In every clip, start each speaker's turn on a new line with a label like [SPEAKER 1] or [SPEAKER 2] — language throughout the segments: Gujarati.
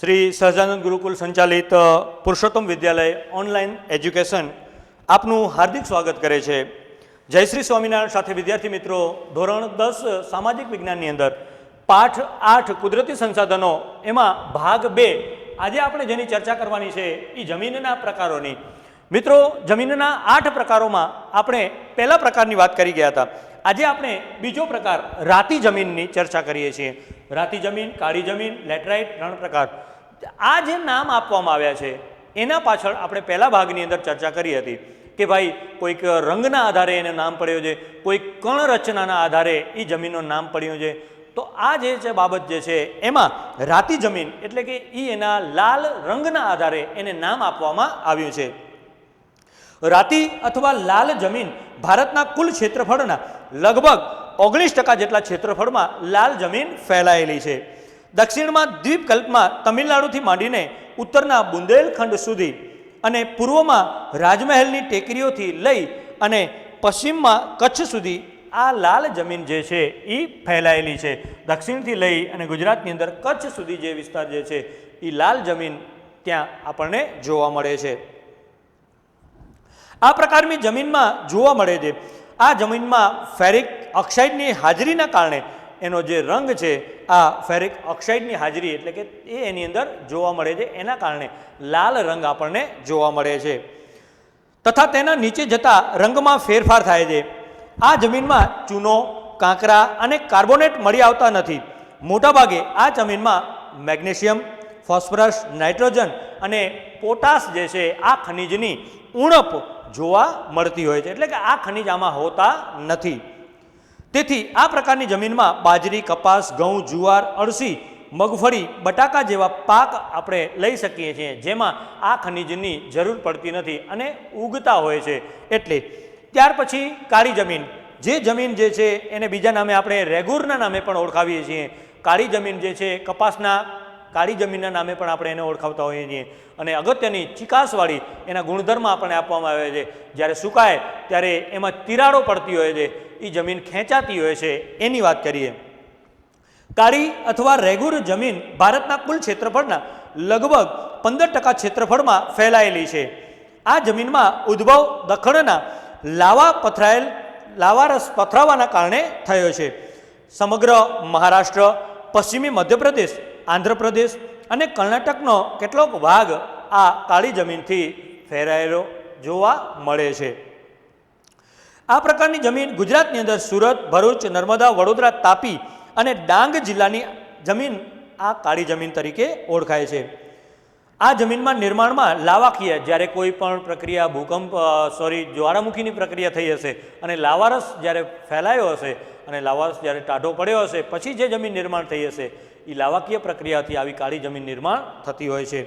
[SPEAKER 1] શ્રી સહજાનંદ ગુરુકુલ સંચાલિત પુરુષોત્તમ વિદ્યાલય ઓનલાઈન એજ્યુકેશન આપનું હાર્દિક સ્વાગત કરે છે। જય શ્રી સ્વામિનારાયણ સાથે વિદ્યાર્થી મિત્રો, ધોરણ 10 સામાજિક વિજ્ઞાનની અંદર પાઠ 8 કુદરતી સંસાધનો એમાં ભાગ 2 આજે આપણે જેની ચર્ચા કરવાની છે એ જમીનના પ્રકારોની। મિત્રો, જમીનના 8 પ્રકારોમાં આપણે પહેલા પ્રકારની વાત કરી ગયા હતા। આજે આપણે બીજો પ્રકાર રાતી જમીનની ચર્ચા કરીએ છીએ। રાતી જમીન, કાળી જમીન, લેટરાઇટ, ત્રણ પ્રકાર। આ જે નામ આપવામાં આવ્યા છે એના પાછળ આપણે પહેલા ભાગની અંદર ચર્ચા કરી હતી કે ભાઈ કોઈક રંગના આધારે એને નામ પડ્યો છે, કોઈક કણ રચનાના આધારે એ જમીનનું નામ પડ્યું છે। તો આ જે છે બાબત જે છે એમાં રાતી જમીન એટલે કે એના લાલ રંગના આધારે એને નામ આપવામાં આવ્યું છે। રાતી અથવા લાલ જમીન ભારતના કુલ ક્ષેત્રફળના લગભગ 19% જેટલા ક્ષેત્રફળમાં લાલ જમીન ફેલાયેલી છે। દક્ષિણમાં દ્વીપકલ્પમાં તમિલનાડુથી માંડીને ઉત્તરના બુંદેલખંડ સુધી અને પૂર્વમાં રાજમહેલની ટેકરીઓથી લઈ અને પશ્ચિમમાં કચ્છ સુધી આ લાલ જમીન જે છે એ ફેલાયેલી છે। દક્ષિણથી લઈ અને ગુજરાતની અંદર કચ્છ સુધી જે વિસ્તાર જે છે એ લાલ જમીન ત્યાં આપણને જોવા મળે છે। આ પ્રકારની જમીનમાં જોવા મળે છે। આ જમીનમાં ફેરિક ઓક્સાઇડની હાજરીના કારણે એનો જે રંગ છે આ ફેરિક ઓક્સાઇડની હાજરી એટલે કે એની અંદર જોવા મળે છે, એના કારણે લાલ રંગ આપણને જોવા મળે છે તથા તેના નીચે જતા રંગમાં ફેરફાર થાય છે। આ જમીનમાં ચૂનો, કાંકરા અને કાર્બોનેટ મળી આવતા નથી। મોટાભાગે આ જમીનમાં મેગ્નેશિયમ, ફોસ્ફરસ, નાઇટ્રોજન અને પોટાશ જે છે આ ખનિજની ઉણપ જોવા મળતી હોય છે, એટલે કે આ ખનિજ આમાં હોતા નથી। તેથી આ પ્રકારની જમીનમાં બાજરી, કપાસ, ઘઉં, જુવાર, અળસી, મગફળી, બટાકા જેવા પાક આપણે લઈ શકીએ છીએ જેમાં આ ખનિજની જરૂર પડતી નથી અને ઉગતા હોય છે। એટલે ત્યાર પછી કાળી જમીન, જે જમીન જે છે એને બીજા નામે આપણે રેગુરના નામે પણ ઓળખાવીએ છીએ। કાળી જમીન જે છે કપાસના કાળી જમીનના નામે પણ આપણે એને ઓળખાવતા હોઈએ છીએ અને અગત્યની ચિકાસવાળી એના ગુણધર્મ આપણને આપવામાં આવે છે। જ્યારે સુકાય ત્યારે એમાં તિરાડો પડતી હોય છે, એ જમીન ખેંચાતી હોય છે, એની વાત કરીએ। કાળી અથવા રેગુર જમીન ભારતના કુલ ક્ષેત્રફળના લગભગ 15% ક્ષેત્રફળમાં ફેલાયેલી છે। આ જમીનમાં ઉદ્ભવ દખણના લાવારસ પથરાવાના કારણે થયો છે। સમગ્ર મહારાષ્ટ્ર, પશ્ચિમી મધ્યપ્રદેશ, આંધ્રપ્રદેશ અને કર્ણાટકનો કેટલોક ભાગ આ કાળી જમીનથી ફેરાયેલો જોવા મળે છે। આ પ્રકારની જમીન ગુજરાતની અંદર સુરત, ભરૂચ, નર્મદા, વડોદરા, તાપી અને ડાંગ જિલ્લાની જમીન આ કાળી જમીન તરીકે ઓળખાય છે। આ જમીનમાં નિર્માણમાં લાવાકીય જ્યારે કોઈ પણ પ્રક્રિયા જ્વાળામુખીની પ્રક્રિયા થઈ હશે અને લાવારસ જ્યારે ફેલાયો હશે અને લાવારસ જ્યારે ટાઢો પડ્યો હશે પછી જે જમીન નિર્માણ થઈ હશે એ લાવાકીય પ્રક્રિયાથી આવી કાળી જમીન નિર્માણ થતી હોય છે।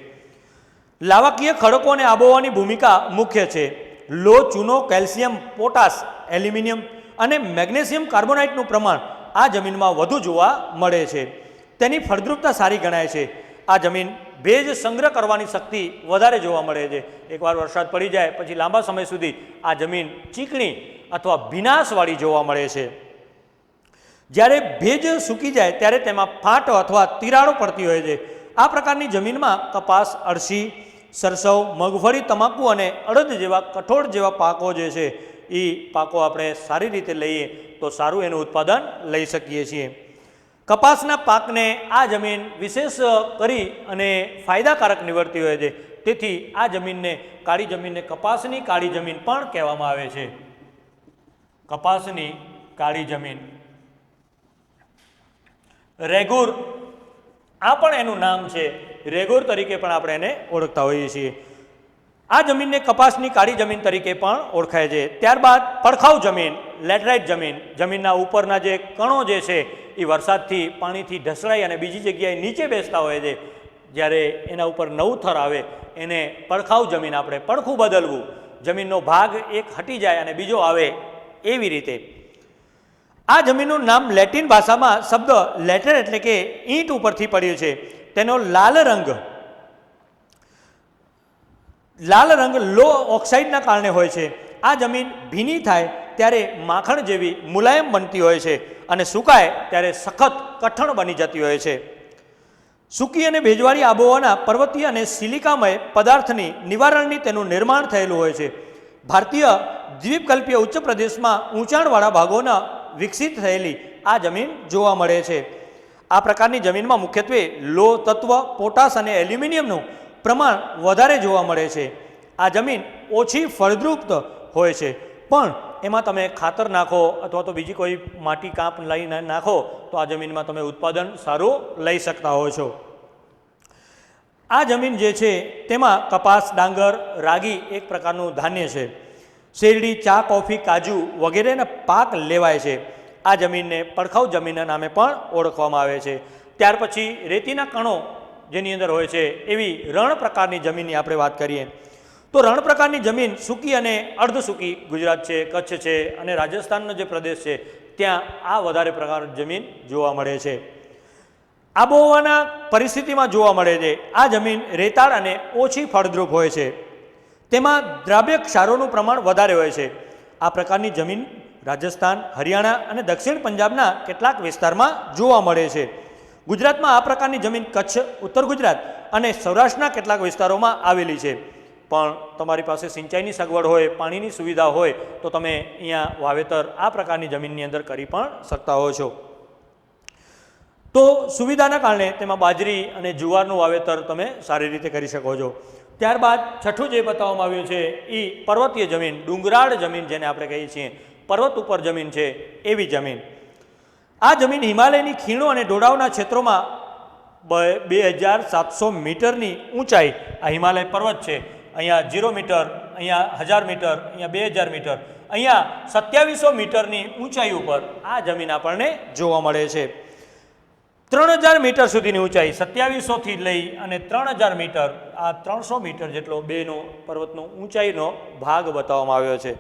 [SPEAKER 1] લાવાકીય ખડકો અને આબોહવાની ભૂમિકા મુખ્ય છે। લો, ચૂનો, કેલ્શિયમ, પોટાશ, એલ્યુમિનિયમ અને મેગ્નેશિયમ કાર્બોનાઇટનું પ્રમાણ આ જમીનમાં વધુ જોવા મળે છે। તેની ફળદ્રુપતા સારી ગણાય છે। આ જમીન ભેજ સંગ્રહ કરવાની શક્તિ વધારે જોવા મળે છે। એકવાર વરસાદ પડી જાય પછી લાંબા સમય સુધી આ જમીન ચીકણી અથવા ભીનાશવાળી જોવા મળે છે। જ્યારે ભેજ સૂકી જાય ત્યારે તેમાં ફાટ અથવા તિરાડો પડતી હોય છે। આ પ્રકારની જમીનમાં કપાસ, અળસી, સરસવ, મગફળી, તમાકુ અને અડદ જેવા કઠોળ જેવા પાકો જે છે એ પાકો આપણે સારી રીતે લઈએ તો સારું એનું ઉત્પાદન લઈ શકીએ છીએ। કપાસના પાકને આ જમીન વિશેષ કરી અને ફાયદાકારક નીવડતી હોય છે, તેથી આ જમીનને કાળી જમીનને કપાસની કાળી જમીન પણ કહેવામાં આવે છે। કપાસની કાળી જમીન, રેગુર, આ પણ એનું નામ છે, રેગુર તરીકે પણ આપણે એને ઓળખતા હોઈએ છીએ। આ જમીનને કપાસની કાળી જમીન તરીકે પણ ઓળખાય છે। ત્યારબાદ પડખાઉ જમીન, લેટરાઇટ જમીન, જમીનના ઉપરના જે કણો જે છે એ વરસાદથી પાણીથી ઢસડાઈ અને બીજી જગ્યાએ નીચે બેસતા હોય છે, જ્યારે એના ઉપર નવું થર આવે એને પડખાઉ જમીન, આપણે પડખું બદલવું, જમીનનો ભાગ એક હટી જાય અને બીજો આવે એવી રીતે। આ જમીનનું નામ લેટિન ભાષામાં શબ્દ લેટર એટલે કે ઈંટ ઉપરથી પડ્યું છે। તેનો લાલ રંગ લો ઓક્સાઇડના કારણે હોય છે। આ જમીન ભીની થાય ત્યારે માખણ જેવી મુલાયમ બનતી હોય છે અને સુકાય ત્યારે સખત કઠણ બની જતી હોય છે। સૂકી અને ભેજવાળી આબોહવાના પર્વતીય અને સિલિકામય પદાર્થની નિવારણની તેનું નિર્માણ થયેલું હોય છે. ભારતીય દ્વીપકલ્પીય ઉચ્ચ પ્રદેશમાં ઊંચાણવાળા ભાગોના વિકસિત થયેલી આ જમીન જોવા મળે છે. આ પ્રકારની જમીનમાં મુખ્યત્વે લોહ તત્વ, પોટાશ અને એલ્યુમિનિયમનું પ્રમાણ વધારે જોવા મળે છે. આ જમીન ઓછી ફળદ્રુપ હોય છે, પણ એમાં તમે ખાતર નાખો અથવા તો બીજી કોઈ માટી કાંપ લઈને નાખો તો આ જમીનમાં તમે ઉત્પાદન સારું લઈ શકતા હો છો. આ જમીન જે છે તેમાં કપાસ, ડાંગર, રાગી એક પ્રકારનું ધાન્ય છે. શેરડી, ચા, કોફી, કાજુ વગેરેના પાક લેવાય છે. આ જમીનને પડખાઉ જમીનના નામે પણ ઓળખવામાં આવે છે. ત્યાર પછી રેતીના કણો જેની અંદર હોય છે એવી રણ પ્રકારની જમીનની આપણે વાત કરીએ તો રણ પ્રકારની જમીન સૂકી અને અર્ધ સૂકી ગુજરાત છે, કચ્છ છે અને રાજસ્થાનનો જે પ્રદેશ છે ત્યાં આ વધારે પ્રકારની જમીન જોવા મળે છે. આબોહવાના પરિસ્થિતિમાં જોવા મળે છે આ જમીન રેતાળ અને ઓછી ફળદ્રુપ હોય છે. તેમાં દ્રાવ્ય ક્ષારોનું પ્રમાણ વધારે હોય છે. આ પ્રકારની જમીન રાજસ્થાન, હરિયાણા અને દક્ષિણ પંજાબના કેટલાક વિસ્તારમાં જોવા મળે છે. ગુજરાતમાં આ પ્રકારની જમીન કચ્છ, ઉત્તર ગુજરાત અને સૌરાષ્ટ્રના કેટલાક વિસ્તારોમાં આવેલી છે. પણ તમારી પાસે સિંચાઈની સગવડ હોય, પાણીની સુવિધા હોય તો તમે અહીંયા વાવેતર આ પ્રકારની જમીનની અંદર કરી પણ શકતા હો છો. તો સુવિધાના કારણે તેમાં બાજરી અને જુવારનું વાવેતર તમે સારી રીતે કરી શકો છો. ત્યારબાદ છઠ્ઠું જે બતાવવામાં આવ્યું છે એ પર્વતીય જમીન, ડુંગરાળ જમીન જેને આપણે કહીએ છીએ, પર્વત ઉપર જમીન છે એવી જમીન. આ જમીન હિમાલયની ખીણો અને ઢોળાવના ક્ષેત્રોમાં 2700 મીટરની ઊંચાઈ આ હિમાલય પર્વત છે. અહીંયા 0 મીટર, અહીંયા 1000 મીટર, અહીંયા 2000 મીટર, અહીંયા 2700 મીટરની ઊંચાઈ ઉપર આ જમીન આપણને જોવા મળે છે. 3000 મીટર સુધીની ઊંચાઈ, 2700થી લઈ અને 3000 મીટર, આ 300 મીટર જેટલો બેનો પર્વતનો ઊંચાઈનો ભાગ બતાવવામાં આવ્યો છે.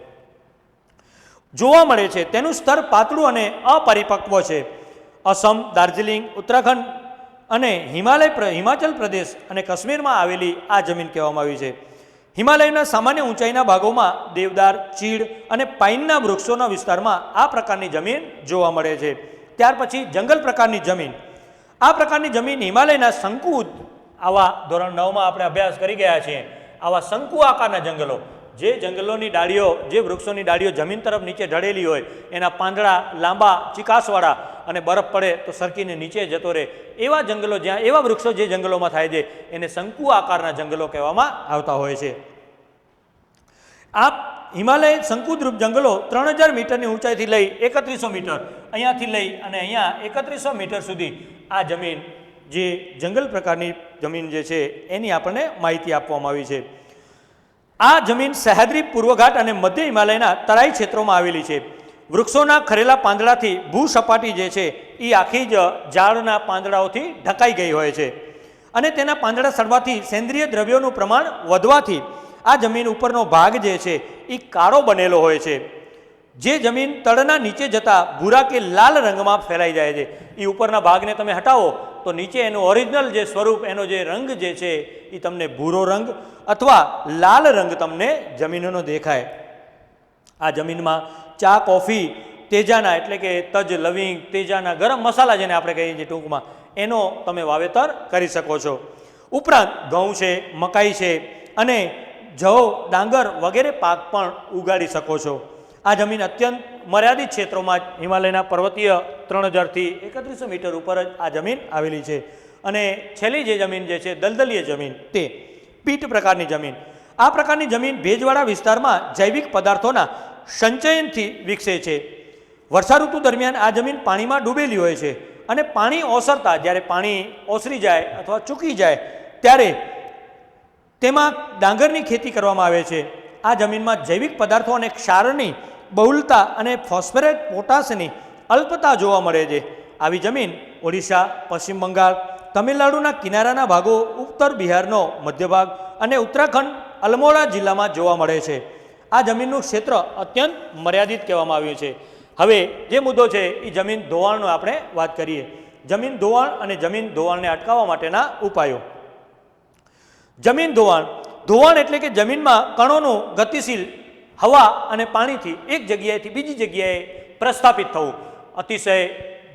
[SPEAKER 1] જોવા મળે છે તેનું સ્તર પાતળું અને અપરિપક્વ છે. અસમ, દાર્જિલિંગ, ઉત્તરાખંડ અને હિમાચલ પ્રદેશ અને કાશ્મીરમાં આવેલી આ જમીન કહેવામાં આવી છે. હિમાલયના સામાન્ય ઊંચાઈના ભાગોમાં દેવદાર, ચીડ અને પાઇનના વૃક્ષોના વિસ્તારમાં આ પ્રકારની જમીન જોવા મળે છે. ત્યાર પછી જંગલ પ્રકારની જમીન. આ પ્રકારની જમીન હિમાલયના શંકુ, આવા ધોરણ 9માં આપણે અભ્યાસ કરી ગયા છીએ, આવા શંકુ આકારના જંગલો, જે જંગલોની ડાળીઓ, જે વૃક્ષોની ડાળીઓ જમીન તરફ નીચે ઢળેલી હોય, એના પાંદડા લાંબા, ચીકાસવાળા અને બરફ પડે તો સરકીને નીચે જતો રહે, એવા જંગલો, જ્યાં એવા વૃક્ષો જે જંગલોમાં થાય છે એને શંકુ આકારના જંગલો કહેવામાં આવતા હોય છે. આ હિમાલય શંકુદ્રુપ જંગલો 3000 મીટરની ઊંચાઈથી લઈ 3100 મીટર, અહીંયાથી લઈ અને અહીંયા 3100 મીટર સુધી આ જમીન, જે જંગલ પ્રકારની જમીન જે છે એની આપણને માહિતી આપવામાં આવી છે. આ જમીન સહ્યાદ્રી, પૂર્વઘાટ અને મધ્ય હિમાલયના તરાઈ ક્ષેત્રોમાં આવેલી છે. વૃક્ષોના ખરેલા પાંદડાથી ભૂસપાટી જે છે એ આખી જ ઝાડના પાંદડાઓથી ઢકાઈ ગઈ હોય છે અને તેના પાંદડા સડવાથી સેન્દ્રિય દ્રવ્યોનું પ્રમાણ વધવાથી આ જમીન ઉપરનો ભાગ જે છે એ કાળો બનેલો હોય છે. જે જમીન તળના નીચે જતા ભૂરા કે લાલ રંગમાં ફેલાઈ જાય છે. એ ઉપરના ભાગને તમે હટાવો તો નીચે એનું ઓરિજિનલ જે સ્વરૂપ, એનો જે રંગ જે છે એ તમને ભૂરો રંગ અથવા લાલ રંગ તમને જમીનનો દેખાય. આ જમીનમાં ચા, કોફી, તેજાના એટલે કે તજ, લવિંગ, તેજાના ગરમ મસાલા જેને આપણે કહીએ છીએ ટૂંકમાં, એનો તમે વાવેતર કરી શકો છો. ઉપરાંત ઘઉં છે, મકાઈ છે અને જવ, ડાંગર વગેરે પાક પણ ઉગાડી શકો છો. આ જમીન અત્યંત મર્યાદિત ક્ષેત્રોમાં જ હિમાલયના પર્વતીય 3000થી 3100 મીટર ઉપર જ આ જમીન આવેલી છે. અને છેલ્લી જે જમીન જે છે દલદલીય જમીન, તે પીટ પ્રકારની જમીન. આ પ્રકારની જમીન ભેજવાળા વિસ્તારમાં જૈવિક પદાર્થોના સંચયનથી વિકસે છે. વર્ષાઋતુ દરમિયાન આ જમીન પાણીમાં ડૂબેલી હોય છે અને પાણી ઓસરતા, જ્યારે પાણી ઓસરી જાય અથવા ચૂકી જાય ત્યારે તેમાં ડાંગરની ખેતી કરવામાં આવે છે. આ જમીનમાં જૈવિક પદાર્થો અને ક્ષારની બહુલતા અને ફોસ્ફરસ, પોટાશની અલ્પતા જોવા મળે છે. આવી જમીન ઓડિશા, પશ્ચિમ બંગાળ, તમિલનાડુના કિનારાના ભાગો, ઉત્તર બિહારનો મધ્ય ભાગ અને ઉત્તરાખંડ, અલ્મોડા જિલ્લામાં જોવા મળે છે. આ જમીનનું ક્ષેત્ર અત્યંત મર્યાદિત કહેવામાં આવ્યું છે. હવે જે મુદ્દો છે એ જમીન ધોવાણનો આપણે વાત કરીએ. જમીન ધોવાણ અને જમીન ધોવાણને અટકાવવા માટેના ઉપાયો. જમીન ધોવાણ. ધોવાણ એટલે કે જમીનમાં કણોનું ગતિશીલ હવા અને પાણીથી એક જગ્યાએથી બીજી જગ્યાએ પ્રસ્થાપિત થવું. અતિશય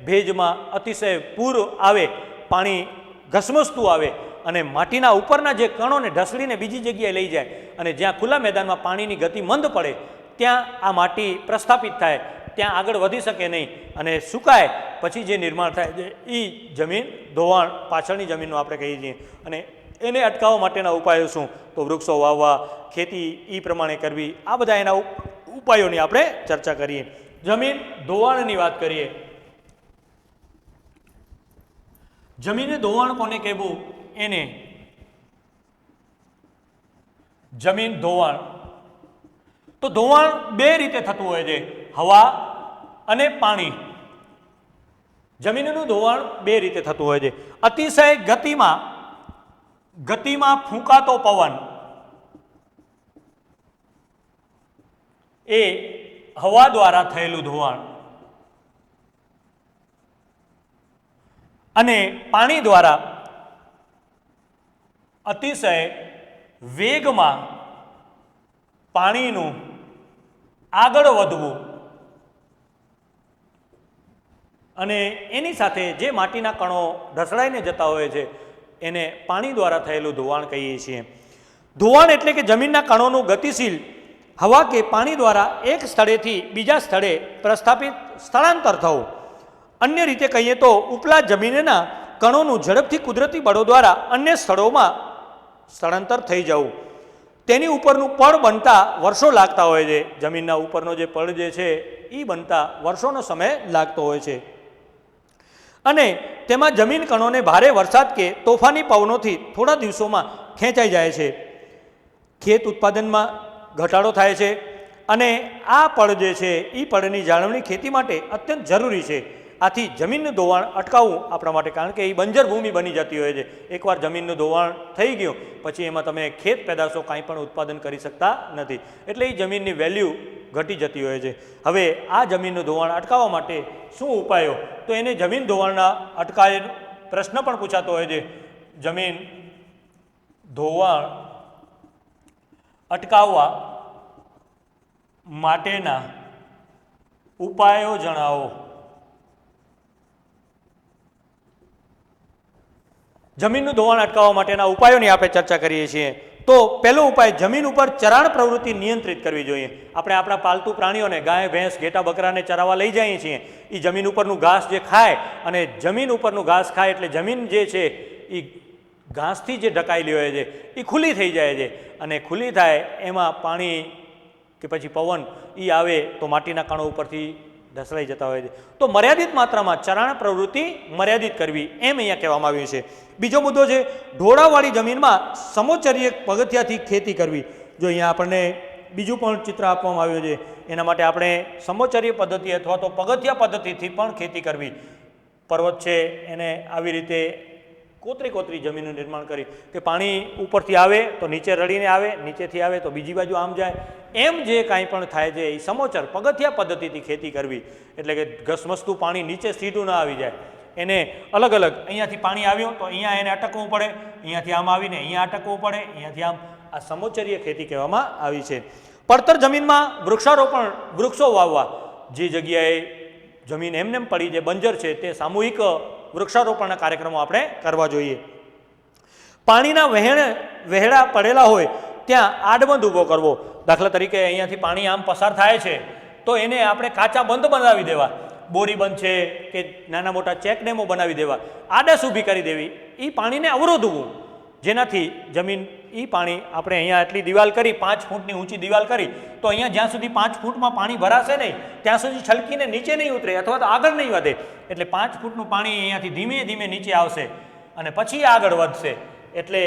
[SPEAKER 1] ભેજમાં અતિશય પૂર આવે, પાણી ઘસમસતું આવે અને માટીના ઉપરના જે કણોને ઢસડીને બીજી જગ્યાએ લઈ જાય અને જ્યાં ખુલ્લા મેદાનમાં પાણીની ગતિ મંદ પડે ત્યાં આ માટી પ્રસ્થાપિત થાય, ત્યાં આગળ વધી શકે નહીં અને સુકાય પછી જે નિર્માણ થાય છે એ જમીન ધોવાણ પાછળની જમીનનું આપણે કહીએ છીએ. અને એને અટકાવવા માટેના ઉપાયો શું? તો વૃક્ષો વાવવા, ખેતી એ પ્રમાણે કરવી, આ બધા એના ઉપાયોની આપણે ચર્ચા કરીએ. જમીન ધોવાણની વાત કરીએ. જમીને ધોવાણ કોને કહેવું? એને જમીન ધોવાણ. તો ધોવાણ બે રીતે થતું હોય છે, હવા અને પાણી. જમીનનું ધોવાણ બે રીતે થતું હોય છે. અતિશય ગતિમાં ફૂંકાતો પવન એ હવા દ્વારા થયેલું ધોવાણ, અને પાણી દ્વારા અતિશય વેગમાં પાણીનું આગળ વધવું અને એની સાથે જે માટીના કણો ઢસડાઈને જતા હોય છે એને પાણી દ્વારા થયેલું ધોવાણ કહીએ છીએ. ધોવાણ એટલે કે જમીનના કણોનું ગતિશીલ હવા કે પાણી દ્વારા એક સ્થળેથી બીજા સ્થળે સ્થળાંતર થવું. અન્ય રીતે કહીએ તો ઉપલા જમીનના કણોનું ઝડપથી કુદરતી બળો દ્વારા અન્ય સ્થળોમાં સ્થળાંતર થઈ જવું. તેની ઉપરનું પડ બનતા વર્ષો લાગતા હોય છે. જમીનના ઉપરનો જે પડ જે છે એ બનતા વર્ષોનો સમય લાગતો હોય છે અને તેમાં જમીન કણોને ભારે વરસાદ કે તોફાની પવનોથી થોડા દિવસોમાં ખેંચાઈ જાય છે. ખેત ઉત્પાદનમાં ઘટાડો થાય છે અને આ પડ જે છે એ પડની જાળવણી ખેતી માટે અત્યંત જરૂરી છે. આથી જમીનનું ધોવાણ અટકાવવું આપણા માટે, કારણ કે એ બંજર ભૂમિ બની જતી હોય છે. એકવાર જમીનનું ધોવાણ થઈ ગયું પછી એમાં તમે ખેત પેદાશો કાંઈ પણ ઉત્પાદન કરી શકતા નથી, એટલે એ જમીનની વેલ્યુ ઘટી જતી હોય છે. હવે આ જમીનનું ધોવાણ અટકાવવા માટે શું ઉપાયો? તો એને જમીન ધોવાણના અટકાય પ્રશ્ન પણ પૂછાતો હોય છે. જમીન ધોવાણ અટકાવવા માટેના ઉપાયો જણાવો. જમીનનું ધોવાણ અટકાવવા માટેના ઉપાયોની આપણે ચર્ચા કરીએ છીએ. તો પહેલો ઉપાય, જમીન ઉપર ચરાણ પ્રવૃત્તિ નિયંત્રિત કરવી જોઈએ. આપણે આપણા પાલતુ પ્રાણીઓને ગાય, ભેંસ, ઘેટા, બકરાને ચરાવવા લઈ જઈએ છીએ. એ જમીન ઉપરનું ઘાસ જે ખાય અને જમીન ઉપરનું ઘાસ ખાય એટલે જમીન જે છે એ ઘાસથી જે ઢકાયેલી હોય છે એ ખુલ્લી થઈ જાય છે અને ખુલ્લી થાય એમાં પાણી કે પછી પવન એ આવે તો માટીના કણો ઉપરથી ઢસડાઈ જતા હોય છે. તો મર્યાદિત માત્રામાં ચરાણ પ્રવૃત્તિ મર્યાદિત કરવી એમ અહીંયા કહેવામાં આવ્યું છે. બીજો મુદ્દો છે ઢોળાવવાળી જમીનમાં સમોચ્ચરીય પગથિયાથી ખેતી કરવી. જો અહીંયા આપણને બીજું પણ ચિત્ર આપવામાં આવ્યું છે. એના માટે આપણે સમોચ્ચરીય પદ્ધતિ અથવા તો પગથિયા પદ્ધતિથી પણ ખેતી કરવી. પર્વત છે એને આવી રીતે કોતરી જમીનનું નિર્માણ કરી કે પાણી ઉપરથી આવે તો નીચે રડીને આવે, નીચેથી આવે તો બીજી બાજુ આમ જાય, એમ જે કાંઈ પણ થાય છે એ સમોચ્ચર પગથિયા પદ્ધતિથી ખેતી કરવી. એટલે કે ઘસમસતું પાણી નીચે સીધું ના આવી જાય, એને અલગ અલગ અહીંયાથી પાણી આવ્યું તો અહીંયા એને અટકવું પડે, અહીંયાથી આમ આવીને અહીંયા અટકવું પડે, અહીંયાથી આમ. આ સમોચ્ચરીય ખેતી કહેવામાં આવી છે. પડતર જમીનમાં વૃક્ષો વાવવા. જે જગ્યાએ જમીન એમનેમ પડી જે બંજર છે તે સામૂહિક વૃક્ષારોપણના કાર્યક્રમો આપણે કરવા જોઈએ. પાણીના વહેડા પડેલા હોય ત્યાં આડબંધ ઊભો કરવો. દાખલા તરીકે અહીંયાથી પાણી આમ પસાર થાય છે તો એને આપણે કાચા બંધ બનાવી દેવા, બોરી બંધ છે કે નાના મોટા ચેકડેમો બનાવી દેવા, આડસ ઊભી કરી દેવી, એ પાણીને અવરોધવું, જેનાથી જમીન એ પાણી આપણે અહીંયા આટલી દિવાલ કરી 5 ફૂટની ઊંચી દિવાલ કરી તો અહીંયા જ્યાં સુધી 5 ફૂટમાં પાણી ભરાશે નહીં ત્યાં સુધી છલકીને નીચે નહીં ઉતરે અથવા તો આગળ નહીં વધે. એટલે 5 ફૂટનું પાણી અહીંયાથી ધીમે ધીમે નીચે આવશે અને પછી આગળ વધશે. એટલે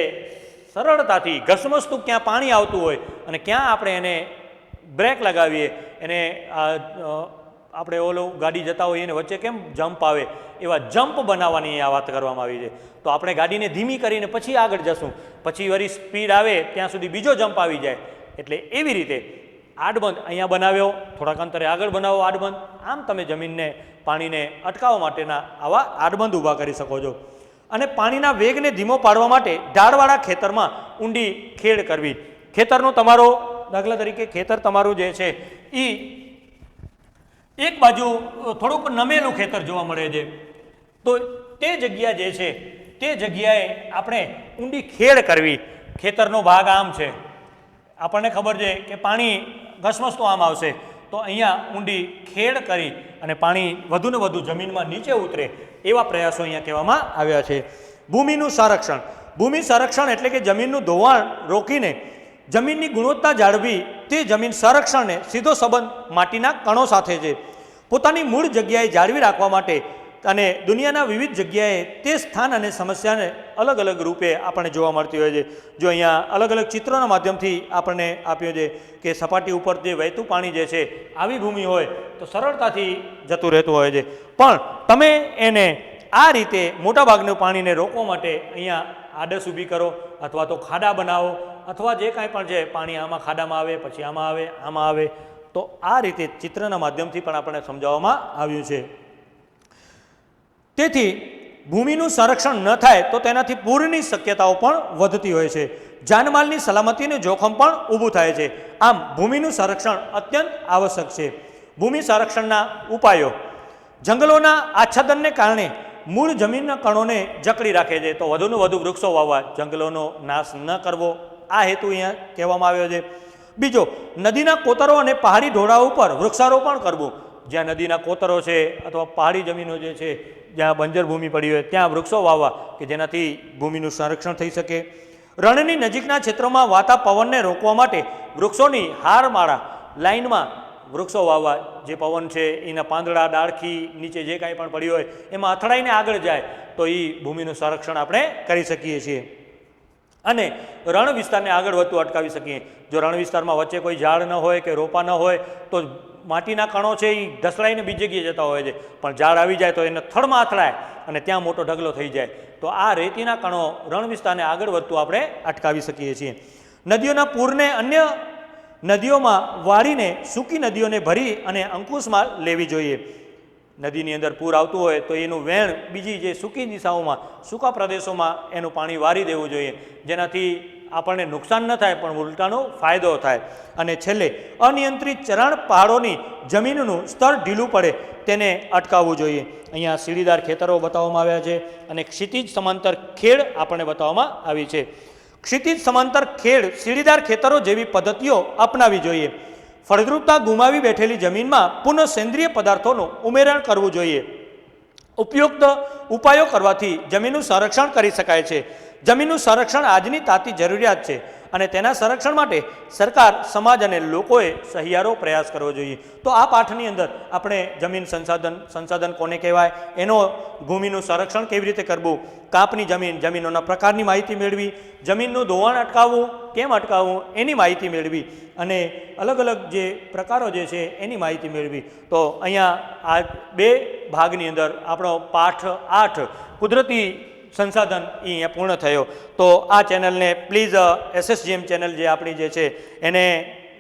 [SPEAKER 1] સરળતાથી ઘસમસતું ક્યાં પાણી આવતું હોય અને ક્યાં આપણે એને બ્રેક લગાવીએ, એને આપણે ગાડી જતા હોઈએ એને વચ્ચે કેમ જમ્પ આવે એવા જમ્પ બનાવવાની આ વાત કરવામાં આવી છે. તો આપણે ગાડીને ધીમી કરીને પછી આગળ જશું, પછી વળી સ્પીડ આવે ત્યાં સુધી બીજો જમ્પ આવી જાય. એટલે એવી રીતે આડબંધ અહીંયા બનાવ્યો, થોડાક અંતરે આગળ બનાવો આડબંધ. આમ તમે જમીનને પાણીને અટકાવવા માટેના આવા આડબંધ ઊભા કરી શકો છો. અને પાણીના વેગને ધીમો પાડવા માટે ઢાળવાળા ખેતરમાં ઊંડી ખેડ કરવી. ખેતરનો તમારો દાખલા તરીકે ખેતર તમારું જે છે એ એક બાજુ થોડુંક નમેલું ખેતર જોવા મળે છે તો તે જગ્યા જે છે તે જગ્યાએ આપણે ઊંડી ખેડ કરવી. ખેતરનો ભાગ આમ છે, આપણને ખબર છે કે પાણી ઘસમસતું આમ આવશે, તો અહીંયા ઊંડી ખેડ કરી અને પાણી વધુ ને વધુ જમીનમાં નીચે ઉતરે એવા પ્રયાસો અહીંયા કહેવામાં આવ્યા છે. ભૂમિનું સંરક્ષણ. ભૂમિ સંરક્ષણ એટલે કે જમીનનું ધોવાણ રોકીને જમીનની ગુણવત્તા જાળવી તે જમીન સંરક્ષણને સીધો સંબંધ માટીના કણો સાથે છે. પોતાની મૂળ જગ્યાએ જાળવી રાખવા માટે અને દુનિયાના વિવિધ જગ્યાએ તે સ્થાન અને સમસ્યાને અલગ અલગ રૂપે આપણને જોવા મળતી હોય છે. જો અહીંયા અલગ અલગ ચિત્રોના માધ્યમથી આપણને આપ્યું છે કે સપાટી ઉપર જે વહેતું પાણી જે છે આવી ભૂમિ હોય તો સરળતાથી જતું રહેતું હોય છે, પણ તમે એને આ રીતે મોટાભાગનું પાણીને રોકવા માટે અહીંયા આડસ ઊભી કરો અથવા તો ખાડા બનાવો અથવા જે કાંઈ પણ છે પાણી આમાં ખાડામાં આવે, પછી આમાં આવે, આમાં આવે, તો આ રીતે ચિત્રના માધ્યમથી પણ આપણને સમજાવવામાં આવ્યું છે. તેથી ભૂમિનું સંરક્ષણ ન થાય તો તેનાથી પૂરની શક્યતાઓ પણ વધતી હોય છે. જાનમાલની સલામતીનું જોખમ પણ ઊભું થાય છે. આમ ભૂમિનું સંરક્ષણ અત્યંત આવશ્યક છે. ભૂમિ સંરક્ષણના ઉપાયો. જંગલોના આચ્છાદનને કારણે મૂળ જમીનના કણોને જકડી રાખે છે, તો વધુને વધુ વૃક્ષો વાવવા, જંગલોનો નાશ ન કરવો, આ હેતુ અહીંયા કહેવામાં આવ્યો છે. બીજો, નદીના કોતરો અને પહાડી ઢોળાવ ઉપર વૃક્ષારોપણ કરવું. જ્યાં નદીના કોતરો છે અથવા પહાડી જમીનો જે છે જ્યાં બંજર ભૂમિ પડી હોય ત્યાં વૃક્ષો વાવવા કે જેનાથી ભૂમિનું સંરક્ષણ થઈ શકે. રણની નજીકના ક્ષેત્રોમાં વાતા પવનને રોકવા માટે વૃક્ષોની હારમાળા લાઇનમાં વૃક્ષો વાવવા. જે પવન છે એના પાંદડા, ડાળખી નીચે જે કાંઈ પણ પડ્યું હોય એમાં અથડાઈને આગળ જાય તો એ ભૂમિનું સંરક્ષણ આપણે કરી શકીએ છીએ અને રણ વિસ્તારને આગળ વધતું અટકાવી શકીએ. જો રણ વિસ્તારમાં વચ્ચે કોઈ ઝાડ ન હોય કે રોપા ન હોય તો માટીના કણો છે એ ધસડાઈને બીજી જગ્યાએ જતા હોય છે, પણ ઝાડ આવી જાય તો એને થડમાં અથડાય અને ત્યાં મોટો ઢગલો થઈ જાય. તો આ રેતીના કણો રણ વિસ્તારને આગળ વધતું આપણે અટકાવી શકીએ છીએ. નદીઓના પૂરને અન્ય નદીઓમાં વાળીને સૂકી નદીઓને ભરી અને અંકુશમાં લેવી જોઈએ. નદીની અંદર પૂર આવતું હોય તો એનું વેણ બીજી જે સૂકી દિશાઓમાં, સૂકા પ્રદેશોમાં એનું પાણી વારી દેવું જોઈએ, જેનાથી આપણને નુકસાન ન થાય પણ ઉલટાનો ફાયદો થાય. અને છેલ્લે, અનિયંત્રિત ચરાણ પહાડોની જમીનનું સ્તર ઢીલું પડે તેને અટકાવવું જોઈએ. અહીંયા સીડીદાર ખેતરો બતાવવામાં આવ્યા છે અને ક્ષિતિજ સમાંતર ખેડ આપણને બતાવવામાં આવી છે. ક્ષિતિજ સમાંતર ખેડ, સીડીદાર ખેતરો જેવી પદ્ધતિઓ અપનાવી જોઈએ. ફળદ્રુપતા ગુમાવી બેઠેલી જમીનમાં પુનઃ સેન્દ્રિય પદાર્થોનું ઉમેરણ કરવું જોઈએ. ઉપયુક્ત ઉપાયો કરવાથી જમીનનું સંરક્ષણ કરી શકાય છે. જમીનનું સંરક્ષણ આજની તાતી જરૂરિયાત છે અને તેના સંરક્ષણ માટે સરકાર, સમાજ અને લોકોએ સહિયારો પ્રયાસ કરવો જોઈએ. તો આ પાઠની અંદર આપણે જમીન સંસાધન કોને કહેવાય, એનો ભૂમિનું સંરક્ષણ કેવી રીતે કરવું, કાપની જમીનોના પ્રકારની માહિતી મેળવી, જમીનનું ધોવાણ અટકાવવું કેમ અટકાવવું એની માહિતી મેળવી અને અલગ અલગ જે પ્રકારો જે છે એની માહિતી મેળવી. તો અહીંયા આ બે ભાગની અંદર આપણો પાઠ 8 કુદરતી સંસાધન એ અહીંયા પૂર્ણ થયો. તો આ ચેનલને પ્લીઝ SSGM ચેનલ જે આપણી જે છે એને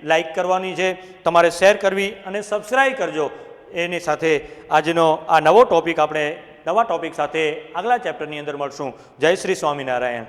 [SPEAKER 1] લાઈક કરવાની છે, તમારે શેર કરવી અને સબસ્ક્રાઈબ કરજો. એની સાથે આજનો આ નવો ટોપિક આપણે નવા ટોપિક સાથે આગલા ચેપ્ટરની અંદર મળશું. જય શ્રી સ્વામિનારાયણ.